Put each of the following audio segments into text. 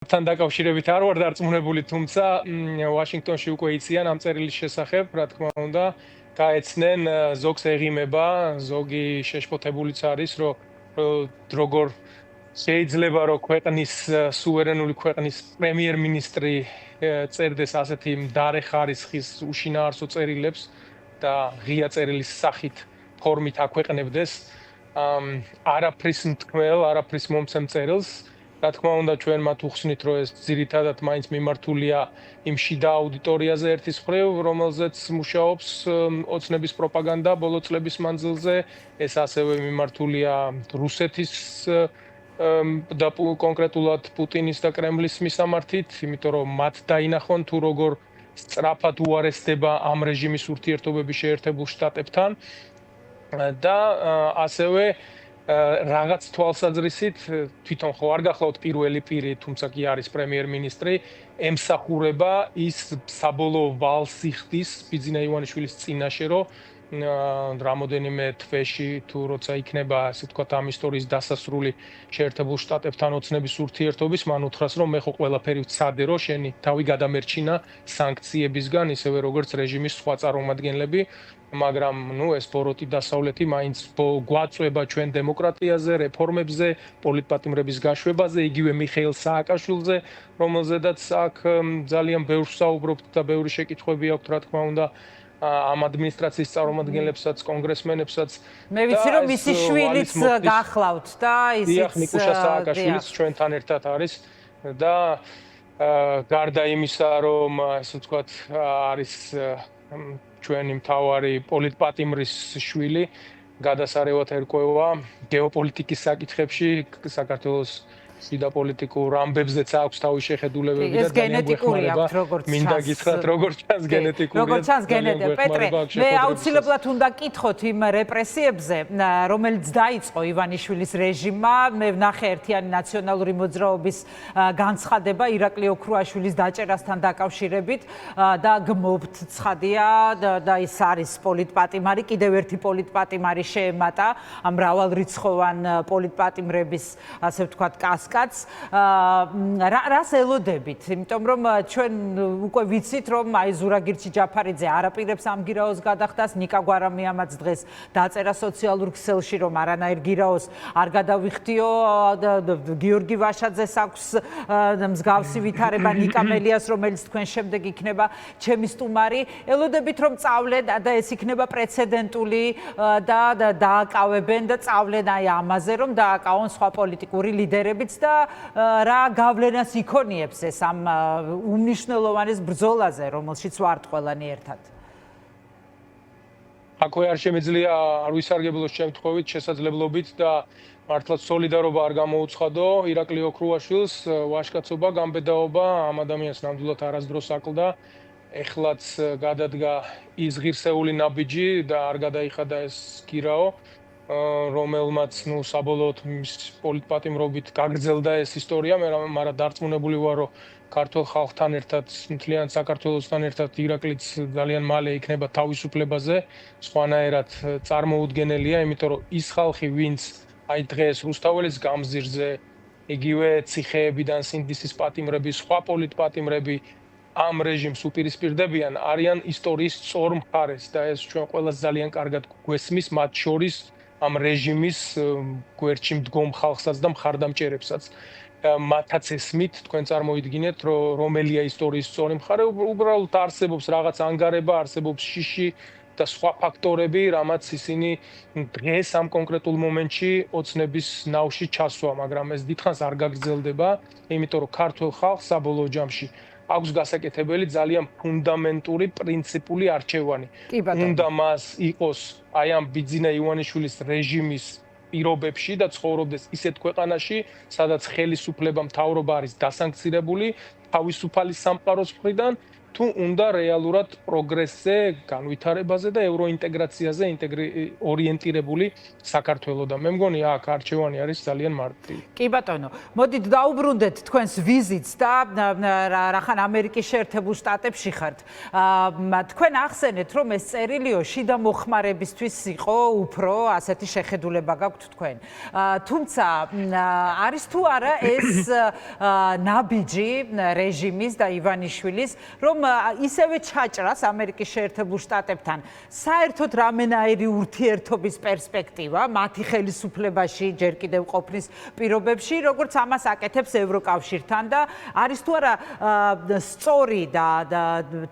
თან დაკავშირებით არ ვარ დარწმუნებული, თუმცა ვაშინგტონში უკვე იციან ამ წერილის შესახებ, რა თქმა უნდა, გაეცნენ ზოგს ეღიმება, ზოგი შეშფოთებულიც არის, რომ როგორ შეიძლება რომ ქვეყნის სუვერენული ქვეყნის პრემიერ-მინისტრი წერდეს ასეთი მდარე ხარისხის უშინაარსო წერილებს და ღია წერილის სახით ფორმით აქვეყნებდეს არაფრის მთქმელ, არაფრის მომცემ წერილს. რა თქმა უნდა, ჩვენ მათ უხსნით, რომ ეს ძირითადად მაინც მიმართულია იმ შიდა აუდიტორიაზე ერთის მხრივ, რომელზეც მუშაობს ოცნების პროპაგანდა ბოლო წლების მანძილზე. ეს ასევე მიმართულია რუსეთის და კონკრეტულად პუტინის და კრემლის მისამართით, იმიტომ რომ მათ დაინახონ თუ როგორ სწრაფად უარესდება ამ რეჟიმის ურთიერთობები შეერთებულ შტატებთან და ასევე რაღაც თვალსაზრისით თვითონ ხო არ გახლავთ პირველი პირი, თუმცა კი არის პრემიერ-მინისტრი, ემსახურება ის საბოლოო ვალს იხდის ბიძინა ივანიშვილის წინაშე, რომ რამოდენიმე თვეში თუ როცა იქნება, ასე ვთქვათ, ამ ისტორიის დასასრული შეერთებულ შტატებთან ოცნების ურთიერთობის, მან უთხრას, რომ მე ხო ყველაფერი ვცადე, რომ შენი თავი გადამერჩინა სანქციებისგან, ისევე როგორც რეჟიმის სხვა წარმომადგენლები. მაგრამ ეს ბოროტი დასავლეთი მაინც გვაწვება ჩვენ დემოკრატიაზე, რეფორმებზე, პოლიტპატიმრების გაშვებაზე, იგივე მიხეილ სააკაშვილზე, რომელზედაც აქ ძალიან ბევრს საუბრობთ და ბევრი შეკითხვები აქვთ, რა თქმა უნდა, ამ ადმინისტრაციის წარმომადგენლებსაც, კონგრესმენებსაც. მე ვიცი, რომ მისი შვილიც გახლავთ და ისიც ნიკუშა სააკაშვილიც ჩვენთან ერთად არის და გარდა იმისა, რომ ასე ვთქვათ, არის ჩვენი მთავარი პოლიტპატიმრის შვილი, გადასარევად ერკვევა გეოპოლიტიკის საკითხებში, საქართველოს შიდა პოლიტიკურ ამბებზეც აქვს თავის შეხედულებები და გენეტიკური აქვს, როგორც ჩანს. მინდა გითხრათ, როგორც ჩანს გენეტიკურია. როგორც ჩანს გენეტიკა. პეტრე, მე აუცილებლად უნდა გკითხოთ იმ რეპრესიებზე, რომელიც დაიწყო ივანიშვილის რეჟიმმა. მე ვნახე ერთიანი ნაციონალური მოძრაობის განცხადება ირაკლი ოქრუაშვილის დაჭერასთან დაკავშირებით და გმობთ ცხადია და ის არის პოლიტპატიმარი, კიდევ ერთი პოლიტპატიმარი შეემატა ამ მრავალრიცხოვან პოლიტპატიმრების, ასე ვთქვათ, კას რას ელოდებით, იმიტომ რომ ჩვენ უკვე ვიცით, რომ აი ზურაგირჩი ჯაფარიძე არაპირებს ამ გირაოს გადახდას, ნიკა გვარამიამაც დღეს დაწერა სოციალურ ქსელში, რომ არანაირ გირაოს არ გადავიხდიო, გიორგი ვაშაძეს აქვს მსგავსი ვითარება, ნიკა მელიას, რომელიც თქვენ შემდეგ იქნება ჩემი სტუმარი. ელოდებით, რომ წავლენ და ეს იქნება პრეცედენტული და დააკავებენ და წავლენ აი ამაზე, რომ დააკავონ სხვა პოლიტიკური ლიდერებიც და რა გავლენას იქონიებს ეს ამ უმნიშვნელოვანეს ბრძოლაზე, რომელშიც ვართ ყველანი ერთად. აქვე არ შემიძლია არ ვისარგებლოს შემთხვევით, შესაძლებლობით და მართლაც სოლიდარობა არ გამოუცხადო ირაკლი ოქრუაშვილს, ვაჟკაცობა, გამბედაობა ამ ადამიანს ნამდვილად არასდროს აკლდა. ეხლაც გადადგა ის ღირსეული ნაბიჯი და არ გადაიხადა ეს გირაო, რომელმაც საბოლოოდ პოლიტპატიმრობით გაგრძელდა ეს ისტორია, მაგრამ დარწმუნებული ვარ, რომ ქართულ ხალხთან ერთად, მთლიან საქართველოსთან ერთად ირაკლიც ძალიან მალე იქნება თავისუფლებაზე, სხვანაირად წარმოუდგენელია, იმიტომ რომ ის ხალხი, ვინც აი დღეს რუსთაველის გამზირზე, იგივე ციხეებიდან სინდისის პატიმრები, სხვა პოლიტპატიმრები ამ რეჟიმს უპირისპირდებიან, არიან ისტორიის სწორ მხარეს და ეს ჩვენ ყველას ძალიან კარგად გვესმის, მათ შორის ამ რეჟიმის გვერდში მდგომ ხალხსაც და მხარდამჭერებსაც. მათაც ესმით, თქვენ წარმოიდგინეთ, რომ რომელია ისტორიის სწორი მხარე, უბრალოდ არსებობს რაღაც ანგარება, არსებობს შიში და სხვა ფაქტორები, რამაც ისინი დღეს ამ კონკრეტულ მომენტში ოცნების ნავში ჩასვა, მაგრამ ეს დიდხანს არ გაგრძელდება, იმიტომ რომ ქართულ ხალხს საბოლოო ჯამში აქვს გასაკეთებელი ძალიან ფუნდამენტური პრინციპული არჩევანი. უნდა მას იყოს აი ამ ბიძინა ივანიშვილის რეჟიმის პირობებში და ცხოვრობდეს ისეთ ქვეყანაში, სადაც ხელისუფლება, მთავრობა არის დასანქცირებული თავისუფალი სამყაროს მხრიდან, თუ უნდა რეალურად პროგრესზე, განვითარებაზე და ევროინტეგრაციაზე ორიენტირებული საქართველოს და მე მგონი აქ არჩევანი არის ძალიან მარტივი. კი ბატონო, მოდით დაუბრუნდეთ თქვენს ვიზიტს და რახან ამერიკის შეერთებულ შტატებში ხართ. თქვენ ახსენეთ, რომ ეს წერილიო შიდა მოხმარებისთვის იყო უფრო ასეთი შეხედულება გაქვთ თქვენ. თუმცა არის თუ არა ეს ნაბიჯი რეჟიმის და ივანიშვილის, რომ ისევე ჩაჭრას ამერიკის შეერთებულ შტატებთან საერთოდ რამენაირი ურთიერთობის პერსპექტივა მათი ხელისუფლებაში ჯერ კიდევ ყოფნის პირობებში, როგორც ამას აკეთებს ევროკავშირთან და არის თუ არა სწორი და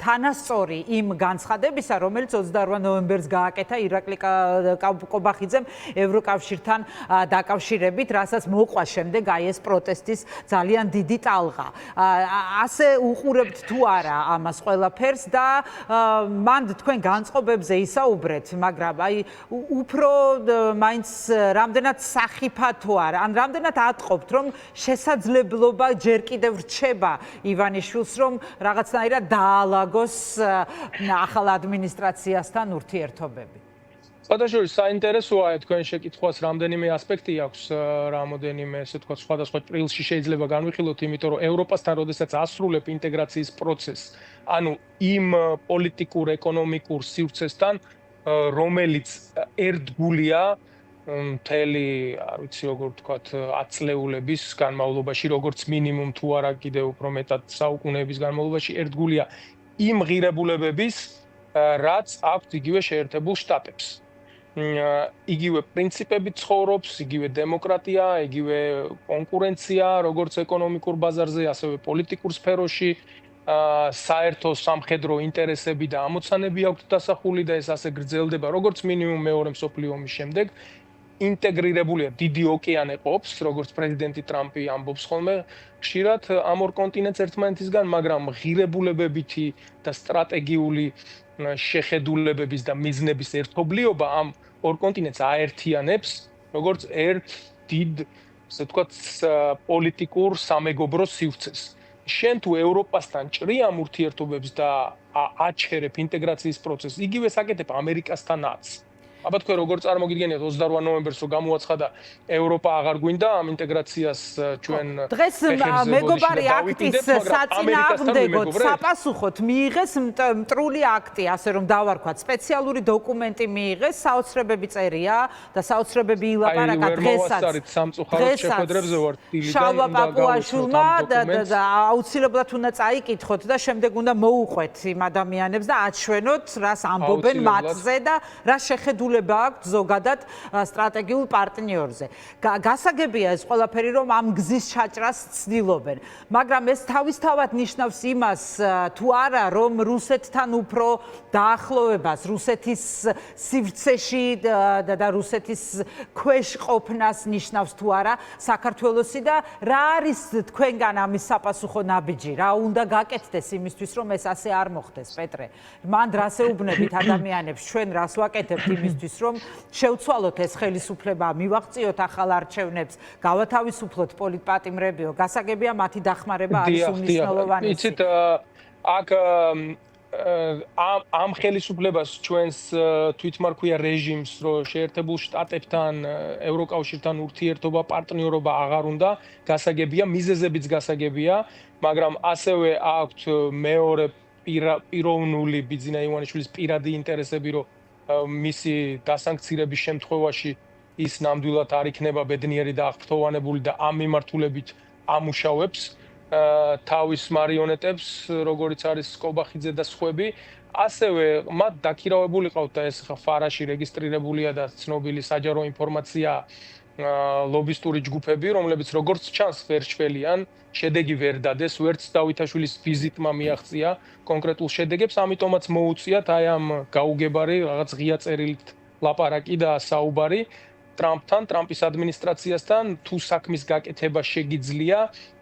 თანასწორი იმ განცხადებისა, რომელიც 28 ნოემბერს გააკეთა ირაკლი კობახიძემ ევროკავშირთან დაკავშირებით, რასაც მოყვა შემდეგ აი ეს პროტესტის ძალიან დიდი ტალღა. ასე უყურებთ თუ არა ამას ყველაფერს და მანდ თქვენ განწყობებზე ისაუბრეთ, მაგრამ აი უფრო მაინც რამდენად სახიფათო არა, ან რამდენად ატყობთ, რომ შესაძლებლობა ჯერ კიდევ რჩება ივანიშვილს, რომ რაღაცნაირად დაალაგოს ახალ ადმინისტრაციასთან ურთიერთობები. სხვადასხვა საინტერესოა თქვენ შეკითხვას რამდენიმე ასპექტი აქვს, რამოდენიმე ესე თქვა სხვადასხვა ჭრილში შეიძლება განვიხილოთ, იმიტომ რომ ევროპასთან როდესაც ასრულებ ინტეგრაციის პროცესს, ანუ იმ პოლიტიკურ ეკონომიკურ სივრცესთან, რომელიც ერთგულია მთელი, არ ვიცი როგორ ვთქვათ, 10 წლეულების განმავლობაში, როგორც მინიმუმ თუ არა კიდევ უფრო მეტად საუკუნეების განმავლობაში ერთგულია იმ ღირებულებების, რაც აქვს იგივე შეერთებულ შტატებს. იგივე პრინციპებით ცხოვრობს, იგივე დემოკრატია, იგივე კონკურენცია, როგორც ეკონომიკურ ბაზარზე, ასევე პოლიტიკურ სფეროში, საერთო სამხედრო ინტერესები და ამოცანები აქვს დასახული და ეს ასე გრძელდება, როგორც მინიმუმ მეორე მსოფლიო ომის შემდეგ. ინტეგრირებულია დიდი ოკეანე ყოფს, როგორც პრეზიდენტი ტრამპი ამბობს ხოლმე, ხშირად ამ ორ კონტინენტს ერთმანეთისგან, მაგრამ ღირებულებებითი და სტრატეგიული შეხედულებების და მიზნების ერთობლიობა ამ ორ კონტინენტს აერთიანებს, როგორც ერთ დიდ, ასე ვთქვათ, პოლიტიკურ სამეგობრო სივრცეს. შენ თუ ევროპასთან ჭრი ამ ურთიერთობებს და აჩერებ ინტეგრაციის პროცესს, იგივე საკეთებ ამერიკასთანაც. აბა თქვენ როგორ წარმოგიდგენიათ 28 ნოემბერს რომ გამოაცხადა ევროპა აღარ გვინდა ამ ინტეგრაციას ჩვენ დღეს მეგობარი აქტის საწინააღმდეგოდ საპასუხოდ მიიღეს მტრული აქტი, ასე რომ დავარქვათ, სპეციალური დოკუმენტი მიიღეს, საოცრებები წერია და საოცრებები ილაპარაკა დღესაც. სამწუხაროდ შეხვედრებზე ვარ დილიდან შალვა პაპუაშვილმა და აუცილებლად უნდა წაიკითხოთ და შემდეგ უნდა მოუყვეთ იმ ადამიანებს და აჩვენოთ, რას ამბობენ მათზე და რა შეხედულება აქვს ზოგადად სტრატეგიულ პარტნიორზე. გასაგებია ეს ყველაფერი, რომ ამ გზის ჩაჭრას ცდილობენ, მაგრამ ეს თავისთავად ნიშნავს იმას თუ არა, რომ რუსეთთან უფრო დაახლოვებას, რუსეთის სივრცეში და რუსეთის ქვეშ ყოფნას ნიშნავს თუ არა საქართველოსი და რა არის თქვენგან ამის საპასუხო ნაბიჯი, რა უნდა გაკეთდეს იმისთვის, რომ ეს ასე არ მოხდეს, პეტრე? მანდ რას ეუბნებით ადამიანებს, ჩვენ რას ვაკეთებთ იმისთვის, რომ შევცვალოთ ეს ხელისუფლება, მივაღწიოთ ახალ არჩევნებს, გავათავისუფლოთ პოლიტპატიმრებიო, გასაგებია მათი დახმარება არის უმნიშვნელოვანესი. იცით, აქ ამ ხელისუფლებას ჩვენს თვითმარქვია რეჟიმს, რომ შეერთებულ შტატებთან, ევროკავშირთან ურთიერთობა, პარტნიორობა აღარ უნდა, გასაგებია, მიზეზებიც გასაგებია, მაგრამ ასევე აქვთ მეორე პიროვნული ბიძინა ივანიშვილის პირადი ინტერესები, რომ მისი დასანქცირების შემთხვევაში ის ნამდვილად არ იქნება ბედნიერი და აღფრთოვანებული და ამ მიმართულებით ამუშავებს თავის მარიონეტებს, როგორიც არის კობახიძე და სხვები. ასევე მათ დაქირავებული ყავთ და ეს ფარაში რეგისტრირებულია და ცნობილი საჯარო ინფორმაცია ლობისტური ჯგუფები, რომლებიც როგორც ჩანს ვერ შველიან, შედეგი ვერ დადეს, ვერც დავითაშვილის ვიზიტმა მიაღწია კონკრეტულ შედეგებს, ამიტომაც მოუწიათ აი ამ გაუგებარი რაღაც ღია წერილით ლაპარაკი და საუბარი ტრამპთან, ტრამპის ადმინისტრაციასთან, თუ საქმის გაკეთება შეგიძლია,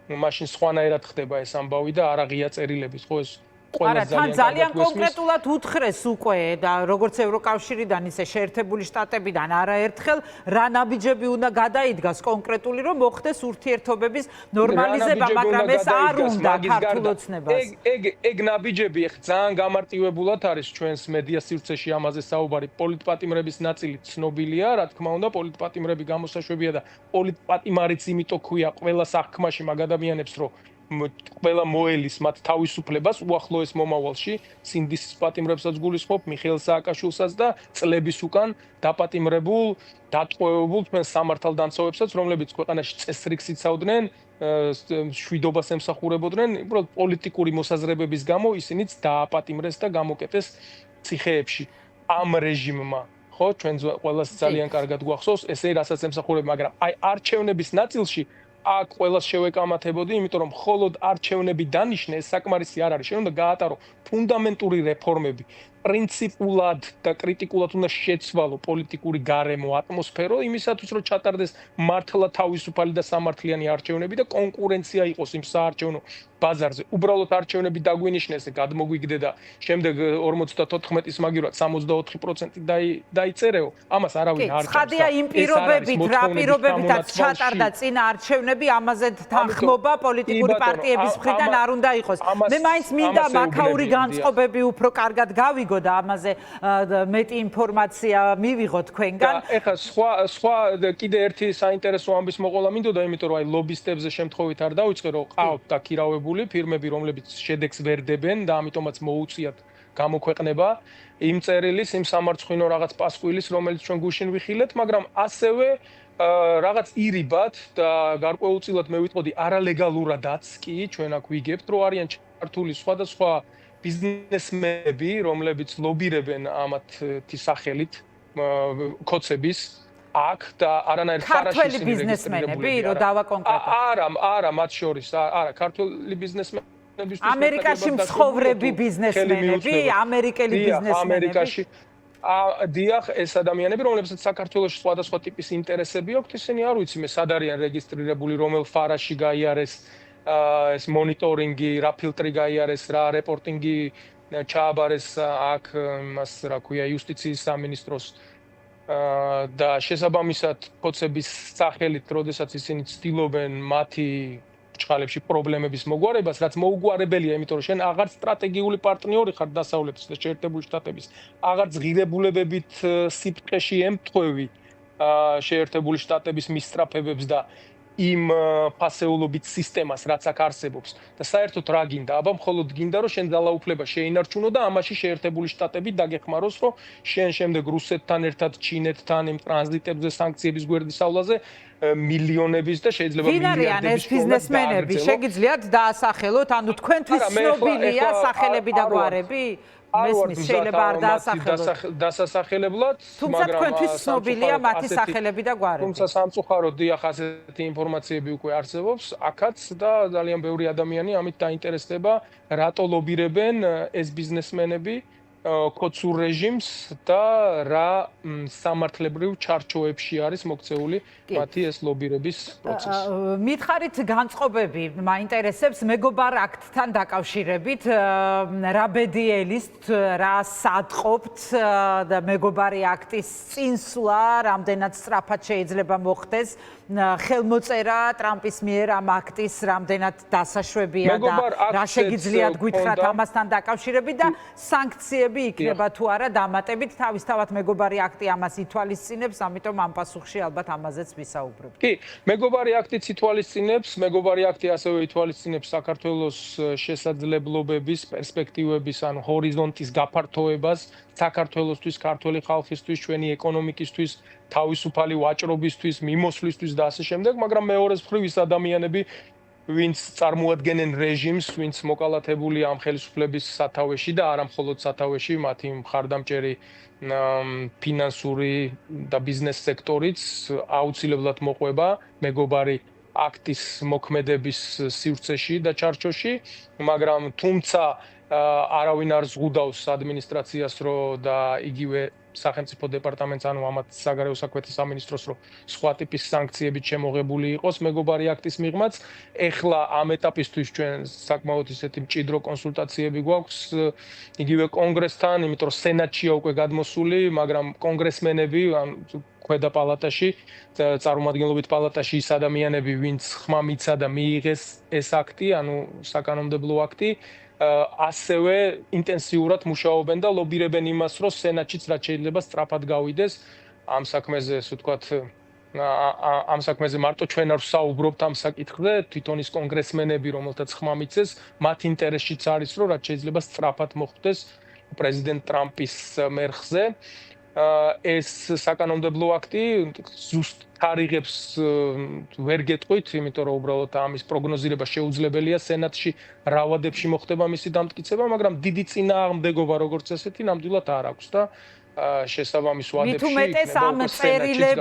მაშინ სხვანაირად ხდება ეს ამბავი და არა ღია წერილების, ხო ეს არა, თან ძალიან კონკრეტულად უთხრეს უკვე და როგორც ევროკავშირიდან ისე შეერთებული შტატებიდან არაერთხელ რა ნაბიჯები უნდა გადაიდგას კონკრეტული რომ მოხდეს ურთიერთობების ნორმალიზება, მაგრამ ეს არ უნდა ქართულ ოცნებას. ეგ ნაბიჯები ძალიან გამარტივებულად არის ჩვენს მედია სივრცეში ამაზე საუბარი. პოლიტპატიმრების ნაწილი ცნობილია, რა თქმა უნდა, პოლიტპატიმრები გამოსაშვებია და პოლიტპატიმარიც იმიტომ ქვია ყველა საქმაში მაგ ადამიანებს, რომ ყველა მოელის მათ თავისუფლებას უახლოეს მომავალში, სინდისის პატიმრებსაც გულისხმობ, მიხეილ სააკაშვილსაც და წლების უკან დაპატიმრებულ, დატყვევებულ თქვენ სამართალდამცავებსაც, რომლებიც ქვეყანაში წესრიგს იცავდნენ, შვიდობას ემსახურებოდნენ, უბრალოდ პოლიტიკური მოსაზრებების გამო ისინიც დააპატიმრეს და გამოკეტეს ციხეებში. ამ რეჟიმმა, ხო, ჩვენ ყველას ძალიან კარგად გვახსოვს, ესე რასაც ემსახურებენ, მაგრამ აი არჩევნების ნაწილში აქ ყველას შევეკამათებოდი, იმიტომ რომ მხოლოდ არჩევნები დანიშნე, ეს საკმარისი არ არის. შენ უნდა გაატარო ფუნდამენტური რეფორმები. პრინციპულად და კრიტიკულად უნდა შეცვალო პოლიტიკური გარემო, ატმოსფერო, იმისათვის რომ ჩატარდეს მართლა თავისუფალი და სამართლიანი არჩევნები და კონკურენცია იყოს იმ საარჩევნო ბაზარზე. უბრალოდ არჩევნები დაგვინიშნეს, გადმოგვიგდე და შემდეგ 54-ის მაგივრად 64% დაიწერეო. ამას არავინ არ ჭამს. ცხადია იმ პირობებით, რა პირობებითაც ჩატარდა წინა არჩევნები, ამაზე თანხმობა პოლიტიკური პარტიების მხრიდან არ უნდა იყოს. მე მაინც მინდა მაქაური განწყობები უფრო კარგად გავიგო და ამაზე მეტი ინფორმაცია მივიღო თქვენგან. ეხლა სხვა კიდე ერთი საინტერესო ამბის მოყოლა მინდოდა, იმიტომ რომ აი ლობისტებზე შემთხვევით არ დავიწყე, რომ ყავთ დაქირავებული ფირმები, რომლებიც შედეგს ვერ დებენ და ამიტომაც მოუწიათ გამოქვეყნება იმ წერილის, იმ სამარცხვინო რაღაც პასკვილის, რომელიც ჩვენ გუშინ ვიხილეთ, მაგრამ ასევე რაღაც ირიბად და გარკვეულწილად მე ვიტყოდი არალეგალურადაც კი ჩვენ აქ ვიგებთ, რომ არიან ჩართული სხვადასხვა ბიზნესმენები, რომლებიც ლობირებენ ამათი სახელით კოცების აქ და არანაირ ქართველი ბიზნესმენები, რომ დავაკონკრეტო. არა, მათ შორის, არა, ქართველი ბიზნესმენებისთვის ამერიკაში მსხოვრები ბიზნესმენები, ამერიკელი ბიზნესმენები. ამერიკაში დიახ, ეს ადამიანები, რომლებსაც საქართველოში სხვადასხვა ტიპის ინტერესები აქვთ, ისინი არ ვიცი მე სად არიან რეგისტრირებული, რომელ ფარაში გაიარეს ეს მონიტორინგი, რა ფილტრი გაიარეს, რა რეპორტინგი ჩააბარეს აქ იმას, რა ქვია, იუსტიციის სამინისტროს და შესაბამისად კოცების სახელით, როდესაც ისინი ცდილობენ მათი ბრჭყალებში პრობლემების მოგვარებას, რაც მოუგვარებელია, იმიტომ რომ შენ აღარ სტრატეგიული პარტნიორი ხარ დასავლეთის და შეერთებული შტატების, აღარ ღირებულებებით სიფტყეში ემთხვევი შეერთებული შტატების მისწრაფებებს და იმ ფასეულობით სისტემას, რაც აქ არსებობს და საერთოდ რა გინდა? აბა მხოლოდ გინდა, რომ შენ ძალაუფლება შეინარჩუნო და ამაში შეერთებული შტატები დაგეხმაროს, რომ შენ შემდეგ რუსეთთან ერთად, ჩინეთთან, იმ ტრანზიტებზე, სანქციების გვერდისავლაზე მილიონების და შეიძლება მილიარდების ვინ არიან ეს ბიზნესმენები? შეგიძლიათ დაასახელოთ, ანუ თქვენთვის ცნობილია სახელები და გვარები? მესმის შეიძლება არ დაასახელოთ. დასასახელებლად, თუმცა თქვენთვის ცნობილია მათი სახელები და გვარები. თუმცა სამწუხაროდ დიახ, ასეთი ინფორმაციები უკვე არსებობს აქაც და ძალიან ბევრი ადამიანი ამით დაინტერესდება, რატო ლობირებენ ეს ბიზნესმენები კოცურ რეჟიმს და რა სამართლებრივ ჩარჩოებში არის მოქცეული მათი ეს ლობირების პროცესი. მითხარით განწყობები მაინტერესებს მეგობარ აქტთან დაკავშირებით, რა ბედიელისთ, რა სატყობთ და მეგობარი აქტის წინსვლა, რამდენად სწრაფად შეიძლება მოხდეს, ხელმოწერა ტრამპის მიერ ამ აქტის რამდენად დასაშვებია და რა შეგიძლიათ გითხრათ ამასთან დაკავშირებით და სანქციები იქნება თუ არა დამატებით, თავისთავად მეგობარი აქტი ამას ითვალისწინებს, ამიტომ ამ პასუხში ალბათ ამაზეც ვისაუბრებ. კი, მეგობარი აქტიც ითვალისწინებს, მეგობარი აქტი ასევე ითვალისწინებს საქართველოს შესაძლებლობების, პერსპექტივების, ანუ ჰორიზონტის გაფართოებას საქართველოსთვის, ქართული ხალხისთვის, ჩვენი ეკონომიკისთვის, თავისუფალი ვაჭრობისთვის, მიმოსვლისთვის და ასე შემდეგ, მაგრამ მეორეს მხრივ ის ადამიანები, ვინც წარმოადგენენ რეჟიმს, ვინც მოკალათებული ამ ხელისუფლების სათავეში და არა მხოლოდ სათავეში, მათი მხარდამჭერი ფინანსური და ბიზნეს სექტორიც აუცილებლად მოყვება მეგობარი აქტის მოქმედების სივრცეში და ჩარჩოში, მაგრამ თუმცა არავინ არ ზღუდავს ადმინისტრაციას, რომ და იგივე სახელმწიფო დეპარტამენტს, ანუ ამათ საგარეო საქმეთა სამინისტროს, რომ სხვა ტიპის სანქციებით შემოღებული იყოს მეგობარი აქტის მიღმაც. ეხლა ამ ეტაპისთვის ჩვენ საკმაოდ ისეთი მჭიდრო კონსულტაციები გვაქვს იგივე კონგრესთან, იმიტომ რომ სენატშია უკვე გადმოსული, მაგრამ კონგრესმენები ან ქვედა პალატაში, წარმომადგენლობით პალატაში ის ადამიანები, ვინც ხმა მიცა და მიიღეს ეს აქტი, ანუ საკანონმდებლო აქტი, ასევე ინტენსიურად მუშაობენ და ლობირებენ იმას, რომ სენატშიც რაც შეიძლება სწრაფად გავიდეს ამ საქმეზე, ასე ვთქვათ, ამ საქმეზე მარტო ჩვენ არ ვსაუბრობთ ამ საკითხზე, თვითონ ის კონგრესმენები, რომელთაც ხმა მიცეს, მათ ინტერესშიც არის, რომ რაც შეიძლება სწრაფად მოხდეს პრეზიდენტ ტრამპის მერხზე. ეს საკანონმდებლო აქტი ზუსტ თარიღებს ვერ გეტყვით, იმიტომ რომ უბრალოდ ამის პროგნოზირება შეუძლებელია სენატში, რაოდენებში მოხდება მისი დამტკიცება, მაგრამ დიდი წინააღმდეგობა როგორც ესეთი ნამდვილად არ აქვს და შესაბამის ვადებში მით უმეტეს ამ წერილები